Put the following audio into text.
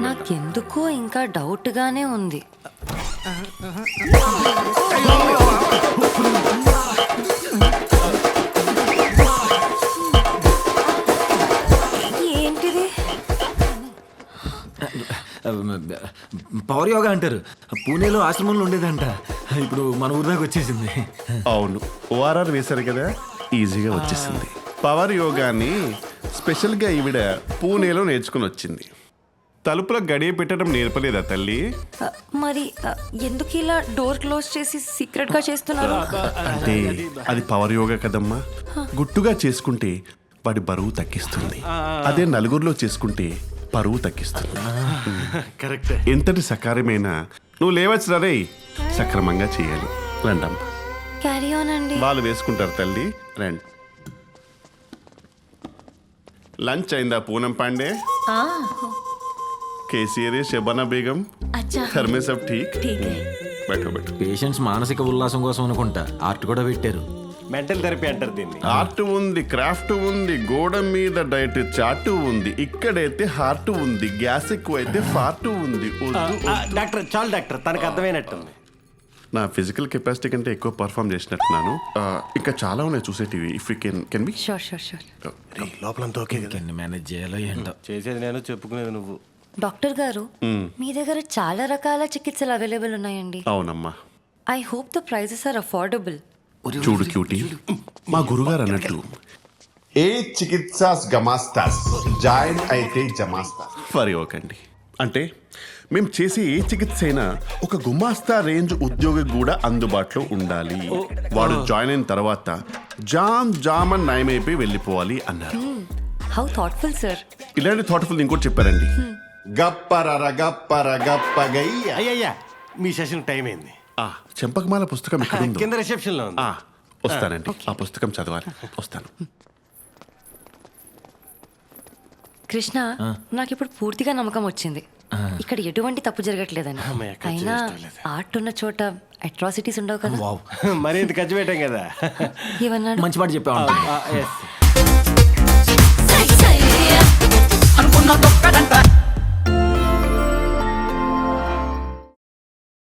నాకెందుకో ఇంకా డౌట్ గానే ఉంది. ఏంటిది? పవర్ యోగా అంటారు. పూణేలో ఆశ్రమంలో ఉండేదంట. ఇప్పుడు మన ఊరి దాకా వచ్చేసింది. అవును, ఓఆర్ఆర్ వేశారు కదా, ఈజీగా వచ్చేసింది. పవర్ యోగాని స్పెషల్గా ఈవిడ పూణేలో నేర్చుకుని వచ్చింది. తలుపులో గడియ పెట్టడం నేర్పలేదా తల్లి? మరి ఎందుకు ఇలా డోర్ క్లోజ్ చేసి సీక్రెట్ గా చేస్తున్నారు? అంటే అది పవర్ యోగా కదమ్మా. గుట్టుగా చేసుకుంటే వాడి బరువు తగ్గిస్తుంది. అదే నలుగురిలో చేసుకుంటే పరువు తగ్గిస్తుంది. కరెక్ట్. ఎంతటి సకారమైనా నువ్వు లేవచ్చు రే, సక్రమంగా చేయాలి. రండమ్మా. క్యారీ ఆన్ అండి. వాళ్ళు వేసుకుంటారు తల్లి, రండి. లంచ్ అయిందా పూనం పాండే? కేసీఆర్, శబానా బేగం, घर में सब ठीक? बैठो बैठो. పేషెంట్స్ మానసిక ఉల్లాసం కోసం అనుకుంటా ఆర్ట్ కూడా పెట్టారు. మెంటల్ థెరపీ అంటారు దీన్ని. ఆర్ట్ ఉంది, క్రాఫ్ట్ ఉంది, గోడ మీద డైట్ చార్ట్ ఉంది, ఇక్కడైతే హార్ట్ ఉంది, గ్యాస్ ఎక్కువైతే ఫార్ట్ ఉంది. డాక్టర్ చాలు డాక్టర్, తనకు అర్థమైనట్టుంది. నా ఫిజికల్ కెపాసిటీ కంటే ఎక్కువ పర్ఫామ్ చేసినట్టున్నాను. ఇంకా చాలా ఉన్నాయి చూసేటివి. If you can be sure sure sure. లోపలంతా ఓకే కదా? ఎన్ని మేనేజ్ చేయాలో ఏంటో. చేసేది నేను, చెప్పుకునేది నువ్వు. డాక్టర్ గారు, మీ దగ్గర చాలా రకాల చికిత్సలు అవైలబుల్ ఉన్నాయండి. అవునమ్మా. I hope the prices are affordable. చూడు క్యూటీ, మా గురుగారు అన్నట్లు ఏ చికిత్సాస్ గమాస్తాస్ జాయిన్ అయితే జమాస్తాస్. ఫర్ ఇవ్వకండి. అంటే మేము చేసే ఏ చికిత్స అయినా ఒక గుమాస్తా రేంజ్ ఉద్యోగి కూడా అందుబాటులో ఉండాలి. వాడు జాయిన్ అయిన తర్వాత జామన్ నయమైపోయి వెళ్ళిపోవాలి అన్నారు. How thoughtful sir. ఇలాంటి థాట్ఫుల్ ఇంకోటి చెప్పారండి. గప్పరర గప్పర గప్పగయ్య. అయ్యయ్యా, మీ సెషన్ టైం అయింది. చెంపకమాల పుస్తకం ఎక్కడుందో? కింద రిసెప్షన్ లో ఉంది. వస్తానండి, ఆ పుస్తకం చదవాలి. వస్తాను. కృష్ణ, నాకు ఇప్పుడు పూర్తిగా నమ్మకం వచ్చింది. ఇక్కడ ఎటువంటి తప్పు జరగట్లేదని. అయినా ఆర్ట్ ఉన్న చోట అట్రాసిటీస్ ఉండవు కదా. మరి ఇంత ఖర్చు పెట్టాం కదా. ఏమన్నాడు? మంచి మాట చెప్పావు. అనుకున్న